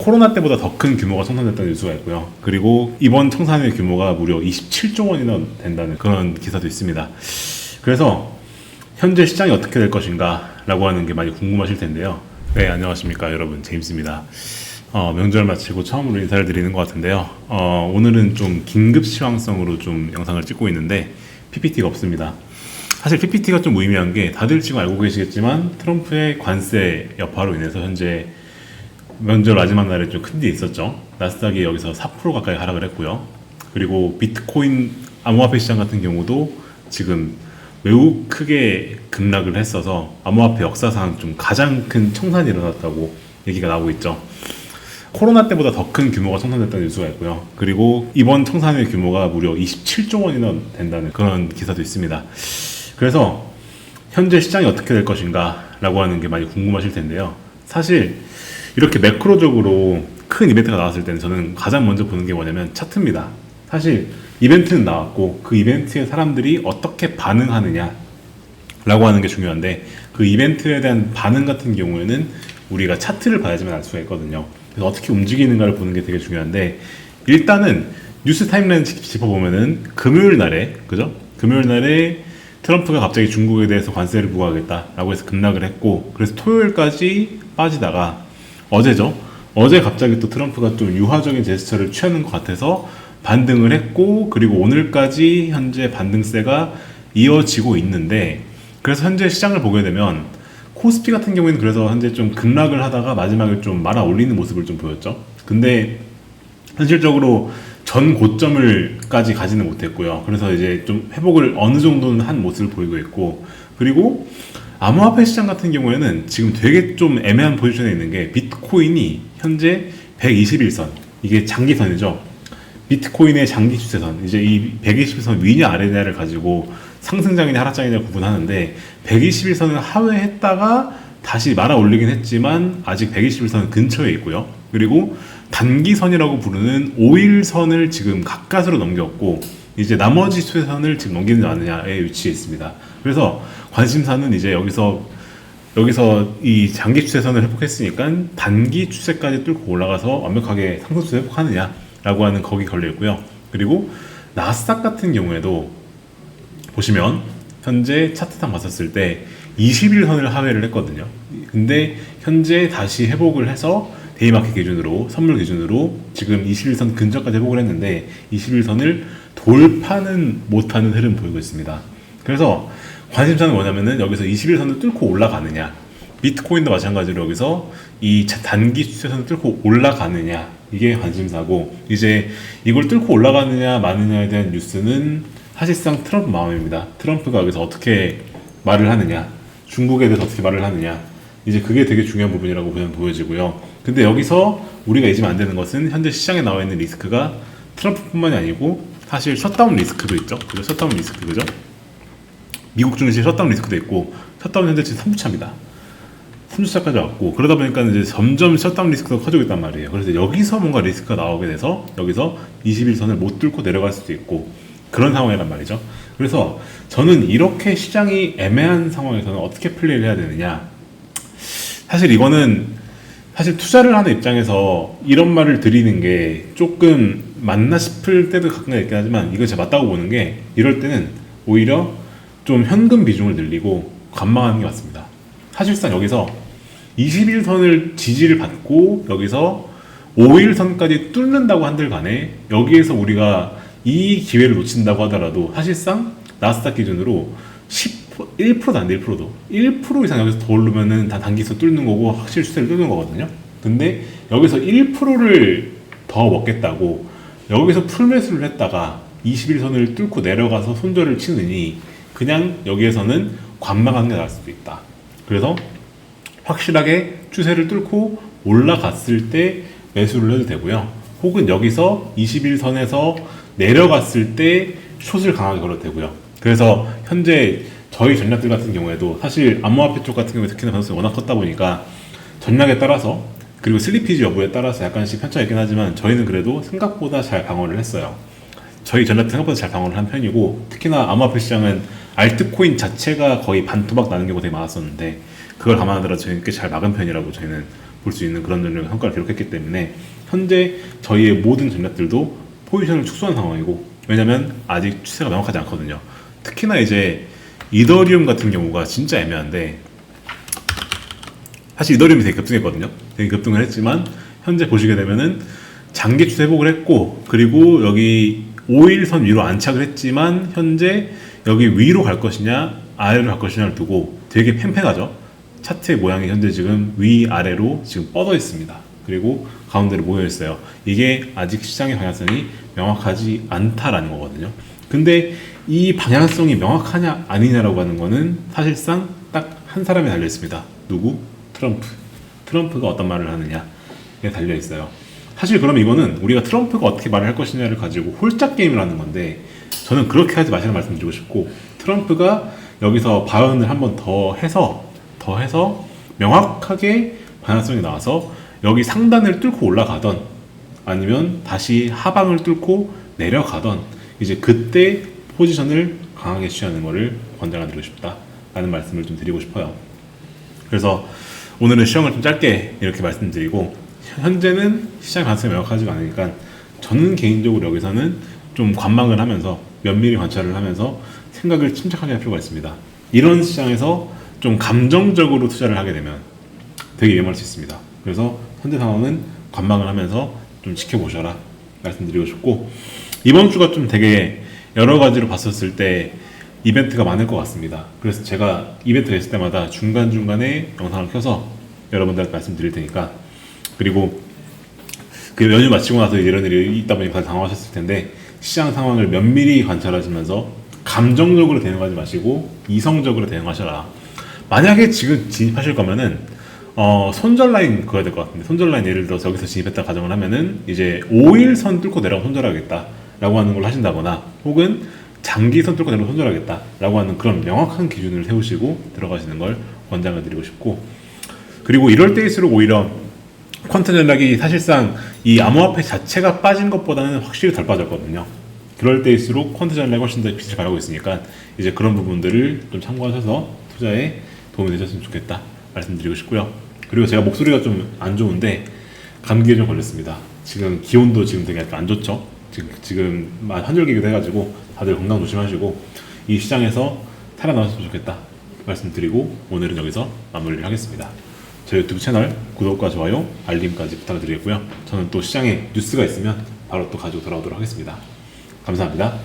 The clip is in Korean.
코로나 때보다 더 큰 규모가 청산됐다는 뉴스가 있고요. 그리고 이번 청산의 규모가 무려 27조 원이나 된다는 그런 기사도 있습니다. 그래서 현재 시장이 어떻게 될 것인가 라고 하는 게 많이 궁금하실 텐데요. 네, 안녕하십니까 여러분, 제임스입니다. 명절 마치고 처음으로 인사를 드리는 것 같은데요. 오늘은 좀 긴급 시황성으로 좀 영상을 찍고 있는데 PPT가 없습니다. 사실 PPT가 좀 무의미한 게, 다들 지금 알고 계시겠지만 트럼프의 관세 여파로 인해서 현재 명절 마지막 날에 좀 큰 일이 있었죠. 나스닥이 여기서 4% 가까이 하락을 했고요. 그리고 비트코인 암호화폐 시장 같은 경우도 지금 매우 크게 급락을 했어서 암호화폐 역사상 좀 가장 큰 청산이 일어났다고 얘기가 나오고 있죠. 코로나 때보다 더 큰 규모가 청산됐다는 뉴스가 있고요. 그리고 이번 청산의 규모가 무려 27조 원이나 된다는 그런 기사도 있습니다. 그래서 현재 시장이 어떻게 될 것인가 라고 하는 게 많이 궁금하실 텐데요. 사실 이렇게 매크로적으로 큰 이벤트가 나왔을 때는 저는 가장 먼저 보는 게 뭐냐면 차트입니다. 사실 이벤트는 나왔고 그 이벤트에 사람들이 어떻게 반응하느냐 라고 하는 게 중요한데, 그 이벤트에 대한 반응 같은 경우에는 우리가 차트를 봐야지만 알 수가 있거든요. 그래서 어떻게 움직이는가를 보는 게 되게 중요한데, 일단은 뉴스 타임라인 짚어보면은 금요일 날에 트럼프가 갑자기 중국에 대해서 관세를 부과하겠다라고 해서 급락을 했고, 그래서 토요일까지 빠지다가 어제 갑자기 또 트럼프가 좀 유화적인 제스처를 취하는 것 같아서 반등을 했고, 그리고 오늘까지 현재 반등세가 이어지고 있는데, 그래서 현재 시장을 보게 되면 코스피 같은 경우에는 그래서 현재 좀 급락을 하다가 마지막에 좀 말아 올리는 모습을 좀 보였죠. 근데 현실적으로 전 고점을까지 가지는 못했고요. 그래서 이제 좀 회복을 어느 정도는 한 모습을 보이고 있고, 그리고 암호화폐 시장 같은 경우에는 지금 되게 좀 애매한 포지션에 있는 게, 비트코인이 현재 121선, 이게 장기선이죠. 비트코인의 장기 추세선, 이제 이 121선 위냐 아래냐를 가지고 상승장이냐 하락장이냐 구분하는데, 121선을 하회했다가 다시 말아 올리긴 했지만 아직 121선 근처에 있고요. 그리고 단기선이라고 부르는 5일선을 지금 가까스로 넘겼고, 이제 나머지 추세선을 지금 넘기는 않느냐에 위치해 있습니다. 그래서 관심사는 이제 여기서 이 장기 추세선을 회복했으니까 단기 추세까지 뚫고 올라가서 완벽하게 상승 추세 회복하느냐라고 하는 거기 걸려 있고요. 그리고 나스닥 같은 경우에도 보시면 현재 차트상 봤었을 때 21선을 하회를 했거든요. 근데 현재 다시 회복을 해서 데이마켓 기준으로, 선물 기준으로 지금 21선 근처까지 회복을 했는데 21선을 돌파는 못하는 흐름 보이고 있습니다. 그래서 관심사는 뭐냐면은 여기서 21선을 뚫고 올라가느냐, 비트코인도 마찬가지로 여기서 이 단기 추세선을 뚫고 올라가느냐, 이게 관심사고, 이제 이걸 뚫고 올라가느냐 마느냐에 대한 뉴스는 사실상 트럼프 마음입니다. 트럼프가 여기서 어떻게 말을 하느냐, 중국에 대해서 어떻게 말을 하느냐, 이제 그게 되게 중요한 부분이라고 보여지고요. 근데 여기서 우리가 잊으면 안 되는 것은 현재 시장에 나와 있는 리스크가 트럼프뿐만이 아니고 사실 셧다운 리스크도 있죠. 그죠? 셧다운 리스크, 그죠? 미국 증시 셧다운 리스크도 있고, 셧다운 현재 지금 3주차입니다. 3주차까지 왔고, 그러다 보니까 이제 점점 셧다운 리스크가 커지고 있단 말이에요. 그래서 여기서 뭔가 리스크가 나오게 돼서 여기서 21선을 못 뚫고 내려갈 수도 있고, 그런 상황이란 말이죠. 그래서 저는 이렇게 시장이 애매한 상황에서는 어떻게 플레이를 해야 되느냐, 사실 투자를 하는 입장에서 이런 말을 드리는 게 조금 맞나 싶을 때도 가끔 있긴 하지만, 이거 제가 맞다고 보는 게, 이럴 때는 오히려 좀 현금 비중을 늘리고 관망하는 게 맞습니다. 사실상 여기서 21선을 지지를 받고 여기서 5일선까지 뚫는다고 한들 간에, 여기에서 우리가 이 기회를 놓친다고 하더라도 사실상 나스닥 기준으로 1%도 안 돼. 1%도 1% 이상 여기서 더 오르면은 다 단기선 뚫는 거고 확실히 추세를 뚫는 거거든요. 근데 여기서 1%를 더 먹겠다고 여기서 풀매수를 했다가 21선을 뚫고 내려가서 손절을 치느니, 그냥 여기에서는 관망하는 게 나을 수도 있다. 그래서 확실하게 추세를 뚫고 올라갔을 때 매수를 해도 되고요. 혹은 여기서 21선에서 내려갔을 때 숏을 강하게 걸어도 되고요. 그래서 현재 저희 전략들 같은 경우에도 사실 암호화폐 쪽 같은 경우에 특히나 변동성이 워낙 컸다 보니까 전략에 따라서, 그리고 슬리피지 여부에 따라서 약간씩 편차가 있긴 하지만 저희는 그래도 생각보다 잘 방어를 했어요. 저희 전략도 생각보다 잘 방어를 한 편이고, 특히나 암호화폐 시장은 알트코인 자체가 거의 반토막 나는 경우가 되게 많았었는데 그걸 감안하더라도 저희는 꽤 잘 막은 편이라고 저희는 볼 볼 수 있는 그런 전략 성과를 기록했기 때문에 현재 저희의 모든 전략들도 포지션을 축소한 상황이고, 왜냐면 아직 추세가 명확하지 않거든요. 특히나 이제 이더리움 같은 경우가 진짜 애매한데, 사실 이더리움이 되게 급등했거든요. 되게 급등을 했지만 현재 보시게 되면은 장기 추세 회복을 했고, 그리고 여기 5일선 위로 안착을 했지만 현재 여기 위로 갈 것이냐 아래로 갈 것이냐를 두고 되게 팽팽하죠. 차트의 모양이 현재 지금 위아래로 지금 뻗어 있습니다. 그리고 가운데로 모여 있어요. 이게 아직 시장의 방향성이 명확하지 않다라는 거거든요. 근데 이 방향성이 명확하냐 아니냐라고 하는 거는 사실상 딱 한 사람에 달려 있습니다. 누구? 트럼프. 트럼프가 어떤 말을 하느냐에 달려 있어요. 사실 그럼 이거는 우리가 트럼프가 어떻게 말을 할 것이냐를 가지고 홀짝 게임을 하는 건데, 저는 그렇게 하지 마시라는 말씀드리고 싶고, 트럼프가 여기서 발언을 한번 더 해서 명확하게 방향성이 나와서 여기 상단을 뚫고 올라가던 아니면 다시 하방을 뚫고 내려가던, 이제 그때 포지션을 강하게 취하는 것을 권장드리고 싶다라는 말씀을 좀 드리고 싶어요. 그래서 오늘은 시황을 좀 짧게 이렇게 말씀드리고, 현재는 시장 가능성이 명확하지가 않으니까 저는 개인적으로 여기서는 좀 관망을 하면서 면밀히 관찰을 하면서 생각을 침착하게 할 필요가 있습니다. 이런 시장에서 좀 감정적으로 투자를 하게 되면 되게 위험할 수 있습니다. 그래서 현재 상황은 관망을 하면서 좀 지켜보셔라 말씀드리고 싶고, 이번 주가 좀 되게 여러 가지로 봤었을 때 이벤트가 많을 것 같습니다. 그래서 제가 이벤트가 있을 때마다 중간중간에 영상을 켜서 여러분들한테 말씀드릴 테니까, 그리고 그 연휴 마치고 나서 이런 일이 있다 보니까 당황하셨을 텐데, 시장 상황을 면밀히 관찰하시면서 감정적으로 대응하지 마시고 이성적으로 대응하셔라. 만약에 지금 진입하실 거면은 손절 라인 그어야 될 것 같은데, 손절 라인 예를 들어서 여기서 진입했다 가정을 하면은 이제 5일선 뚫고 내려가 손절하겠다 라고 하는 걸 하신다거나, 혹은 장기선 뚫고 내려가 손절하겠다 라고 하는 그런 명확한 기준을 세우시고 들어가시는 걸 권장을 드리고 싶고, 그리고 이럴 때일수록 오히려 퀀트 전략이 사실상 이 암호화폐 자체가 빠진 것보다는 확실히 덜 빠졌거든요. 그럴 때일수록 퀀트 전략이 훨씬 더 빛을 발하고 있으니까 이제 그런 부분들을 좀 참고하셔서 투자에 도움이 되셨으면 좋겠다 말씀드리고 싶고요. 그리고 제가 목소리가 좀 안 좋은데 감기에 좀 걸렸습니다. 지금 기온도 지금 되게 약간 안 좋죠. 지금 환절기기도 해가지고 다들 건강 조심하시고 이 시장에서 살아남았으면 좋겠다 말씀드리고, 오늘은 여기서 마무리를 하겠습니다. 저희 유튜브 채널 구독과 좋아요, 알림까지 부탁드리겠고요. 저는 또 시장에 뉴스가 있으면 바로 또 가지고 돌아오도록 하겠습니다. 감사합니다.